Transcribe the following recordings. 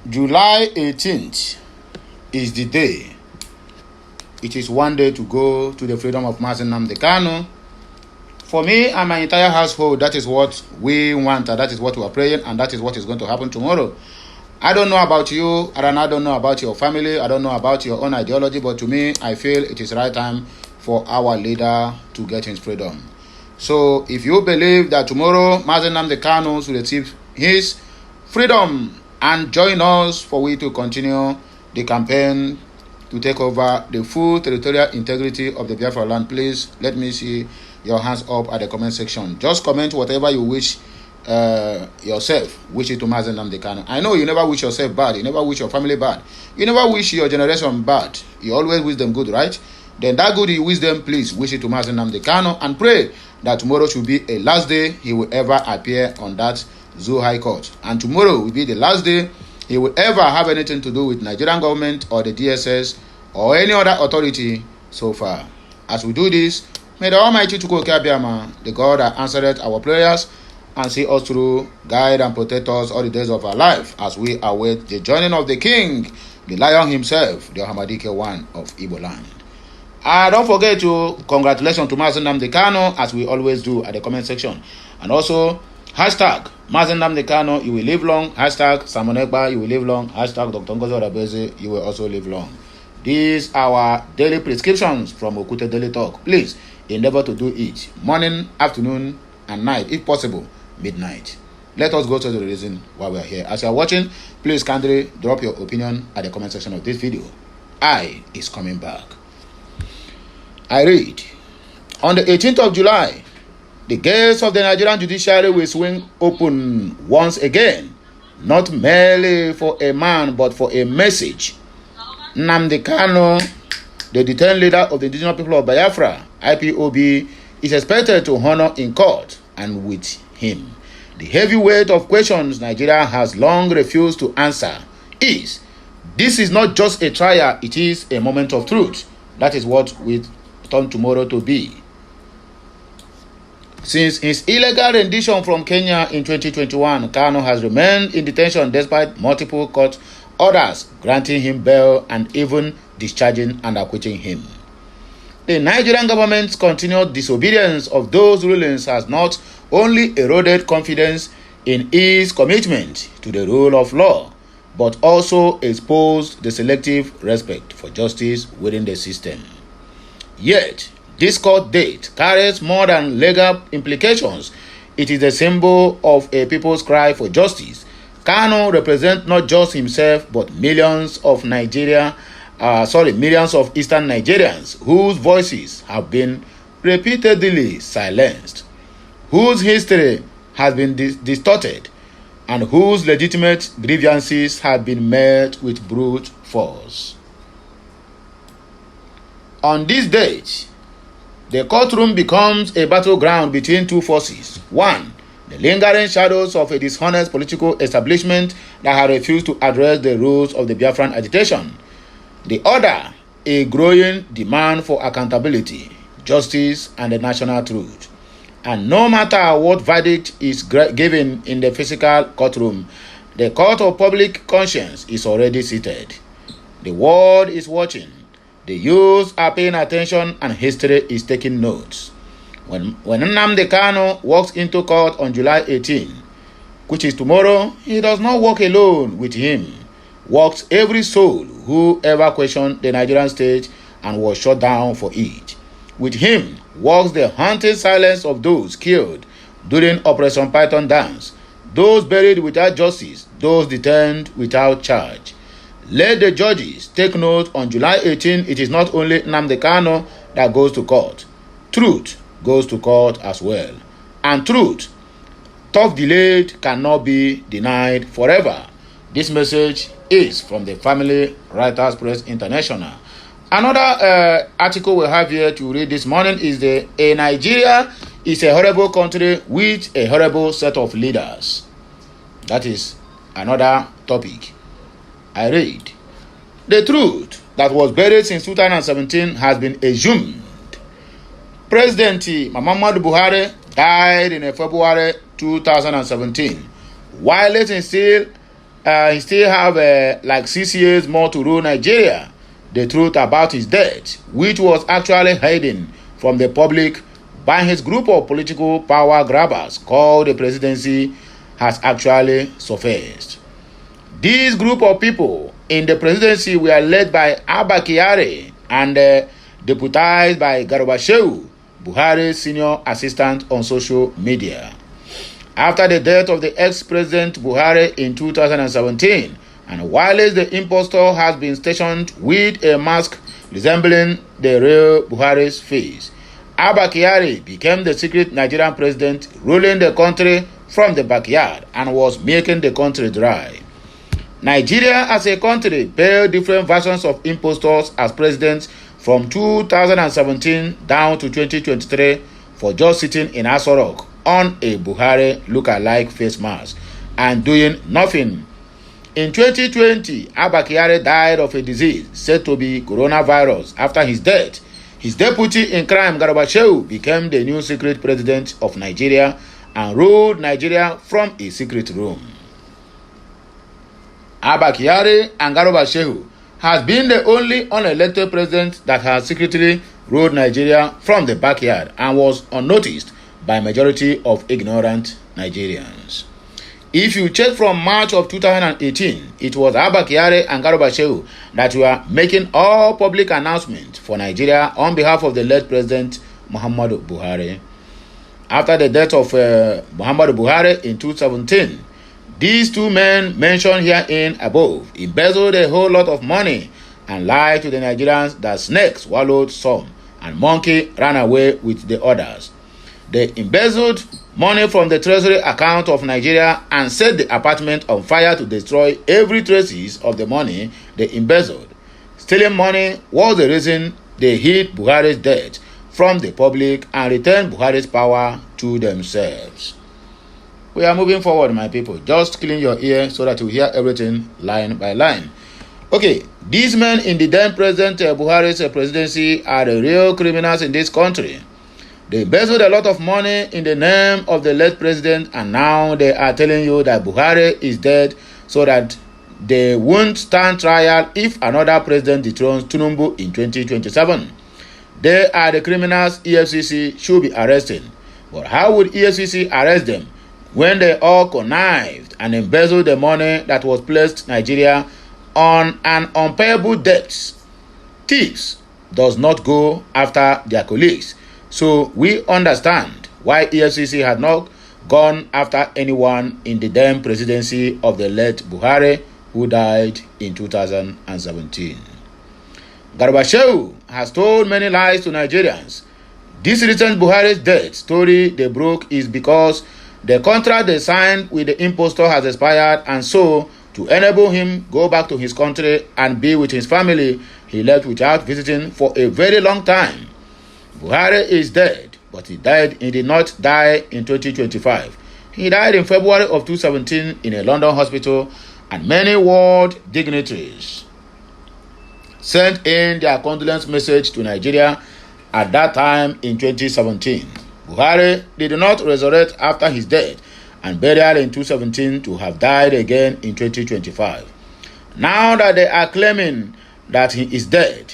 July 18th is the day. It is one day to go to the freedom of Nnamdi Kanu. For me and my entire household, that is what we want, and that is what we are praying, and that is what is going to happen tomorrow. I don't know about you, and I don't know about your family, I don't know about your own ideology, but to me, I feel it is right time for our leader to get his freedom. So, if you believe that tomorrow Nnamdi Kanu will achieve his freedom and join us for we to continue the campaign to take over the full territorial integrity of the Biafra land, please let me see your hands up at the comment section. Just comment whatever you wish yourself, wish it to Nnamdi Kanu. I know you never wish yourself bad, you never wish your family bad, you never wish your generation bad, you always wish them good, right? Then that good you wish them, please wish it to Nnamdi Kanu and pray that tomorrow should be a last day he will ever appear on that Zoo High Court, and tomorrow will be the last day he will ever have anything to do with Nigerian government or the DSS or any other authority so far. As we do this, may the Almighty Chukwuka Abiyama, the God that answered our prayers and see us through, guide and protect us all the days of our life as we await the joining of the King, the Lion himself, the Hamadike one of Igbo land. Don't forget to congratulations to Nnamdi Kanu, as we always do, at the comment section. And also, hashtag Nnamdi Kanu, you will live long. Hashtag Samonekba, you will live long. Hashtag Dr. Ngozi Odabeze, you will also live long. These are our daily prescriptions from Okute Daily Talk. Please endeavor to do it morning, afternoon, and night, if possible, midnight. Let us go to the reason why we are here. As you are watching, please kindly drop your opinion at the comment section of this video. I is coming back. I read, on the 18th of July, the gates of the Nigerian judiciary will swing open once again, not merely for a man, but for a message. Nnamdi Kanu, the detained leader of the indigenous people of Biafra, IPOB, is expected to honor in court, and with him, the heavy weight of questions Nigeria has long refused to answer is, this is not just a trial, it is a moment of truth. That is what we turn tomorrow to be. Since his illegal rendition from Kenya in 2021, Kanu has remained in detention despite multiple court orders granting him bail and even discharging and acquitting him. The Nigerian government's continued disobedience of those rulings has not only eroded confidence in its commitment to the rule of law, but also exposed the selective respect for justice within the system. Yet, this court date carries more than legal implications. It is a symbol of a people's cry for justice. Kanu represents not just himself, but millions of millions of Eastern Nigerians whose voices have been repeatedly silenced, whose history has been distorted, and whose legitimate grievances have been met with brute force. On this date, the courtroom becomes a battleground between two forces. One, the lingering shadows of a dishonest political establishment that had refused to address the roots of the Biafran agitation. The other, a growing demand for accountability, justice, and the national truth. And no matter what verdict is given in the physical courtroom, the court of public conscience is already seated. The world is watching. The youth are paying attention, and history is taking notes. When Nnamdi Kanu walks into court on July 18, which is tomorrow, he does not walk alone. With him walks every soul who ever questioned the Nigerian state and was shut down for it. With him walks the haunted silence of those killed during Operation Python Dance, those buried without justice, those detained without charge. Let the judges take note. On July 18, it is not only Nnamdi Kanu that goes to court. Truth goes to court as well. And truth, tough delayed, cannot be denied forever. This message is from the Family Writers Press International. Another article we have here to read this morning is Nigeria is a horrible country with a horrible set of leaders. That is another topic. I read, the truth that was buried since 2017 has been exhumed. President Muhammadu Buhari died in February 2017, while letting still he still have like 6 years more to rule Nigeria. The truth about his death, which was actually hidden from the public by his group of political power grabbers called the presidency, has actually surfaced. This group of people in the presidency were led by Abba Kyari and deputized by Garba Shehu, Buhari's senior assistant on social media. After the death of the ex-president Buhari in 2017, and whilst the impostor has been stationed with a mask resembling the real Buhari's face, Abba Kyari became the secret Nigerian president, ruling the country from the backyard and was making the country dry. Nigeria as a country bailed different versions of impostors as presidents from 2017 down to 2023 for just sitting in Aso Rock on a Buhari look-alike face mask and doing nothing. In 2020, Abba Kyari died of a disease said to be coronavirus. After his death, his deputy in crime, Garba Shehu, became the new secret president of Nigeria and ruled Nigeria from a secret room. Abba Kyari and Garba Shehu has been the only unelected president that has secretly ruled Nigeria from the backyard and was unnoticed by majority of ignorant Nigerians. If you check from March of 2018, it was Abba Kyari and Garba Shehu that were making all public announcements for Nigeria on behalf of the late President Muhammadu Buhari. After the death of Muhammadu Buhari in 2017, these two men mentioned herein above embezzled a whole lot of money and lied to the Nigerians that snake swallowed some and monkey ran away with the others. They embezzled money from the treasury account of Nigeria and set the apartment on fire to destroy every traces of the money they embezzled. Stealing money was the reason they hid Buhari's death from the public and returned Buhari's power to themselves. We are moving forward, my people. Just clean your ear so that you hear everything line by line. Okay, these men in the then President Buhari's presidency are the real criminals in this country. They embezzled a lot of money in the name of the late president, and now they are telling you that Buhari is dead so that they won't stand trial if another president dethrones Tinubu in 2027. They are the criminals EFCC should be arresting. But how would EFCC arrest them when they all connived and embezzled the money that was placed Nigeria on an unpayable debt? Thieves does not go after their colleagues. So we understand why EFCC had not gone after anyone in the then presidency of the late Buhari, who died in 2017. Garba Shehu has told many lies to Nigerians. This recent Buhari's death story they broke is because the contract they signed with the impostor has expired, and so to enable him go back to his country and be with his family, he left without visiting for a very long time. Buhari is dead, but he did not die in 2025. He died in February of 2017 in a London hospital, and many world dignitaries sent in their condolence message to Nigeria at that time in 2017. Buhari did not resurrect after his death and burial in 2017 to have died again in 2025. Now that they are claiming that he is dead,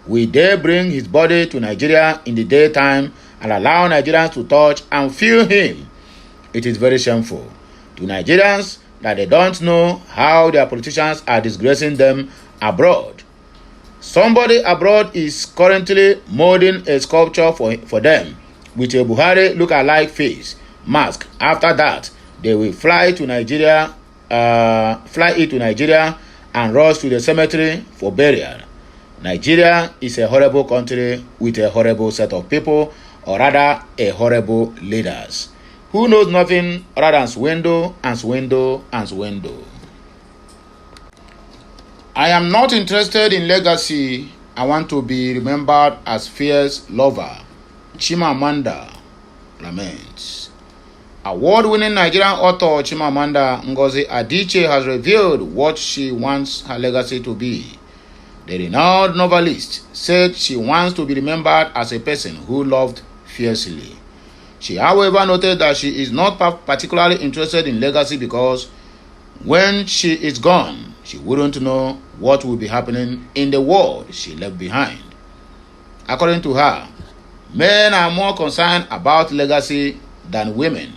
will they bring his body to Nigeria in the daytime and allow Nigerians to touch and feel him? It is very shameful to Nigerians that they don't know how their politicians are disgracing them abroad. Somebody abroad is currently molding a sculpture for them with a Buhari look-alike face mask. After that, they will fly it to Nigeria and rush to the cemetery for burial. Nigeria is a horrible country with a horrible set of people, or rather a horrible leaders, who knows nothing other than swindle and swindle and swindle. I am not interested in legacy. I want to be remembered as fierce lover. Chimamanda laments. Award-winning Nigerian author Chimamanda Ngozi Adichie has revealed what she wants her legacy to be. The renowned novelist said she wants to be remembered as a person who loved fiercely. She, however, noted that she is not particularly interested in legacy because When she is gone, she wouldn't know what will be happening in the world she left behind. According to her, men are more concerned about legacy than women.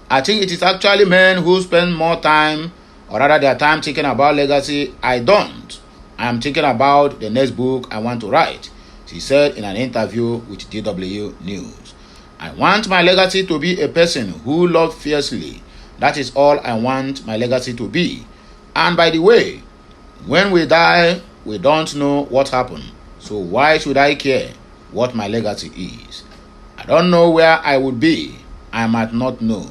I think it is actually men who spend more time, or rather their time, thinking about legacy. I don't. I am thinking about the next book I want to write, she said in an interview with DW News. I want my legacy to be a person who loved fiercely. That is all I want my legacy to be. And by the way, when we die, we don't know what happened. So why should I care what my legacy is? I don't know where I would be. I might not know.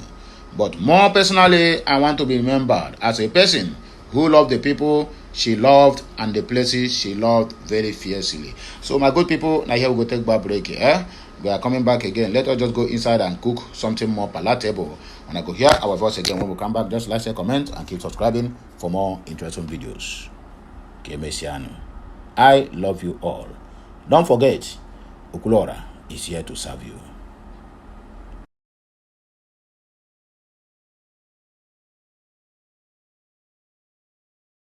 But more personally, I want to be remembered as a person who loved the people she loved and the places she loved very fiercely. So my good people, now here we go take a break here. We are coming back again. Let us just go inside and cook something more palatable. When I go hear our voice again, when we come back, just like, share, comment, and keep subscribing for more interesting videos. I love you all. Don't forget, Okulora is here to serve you.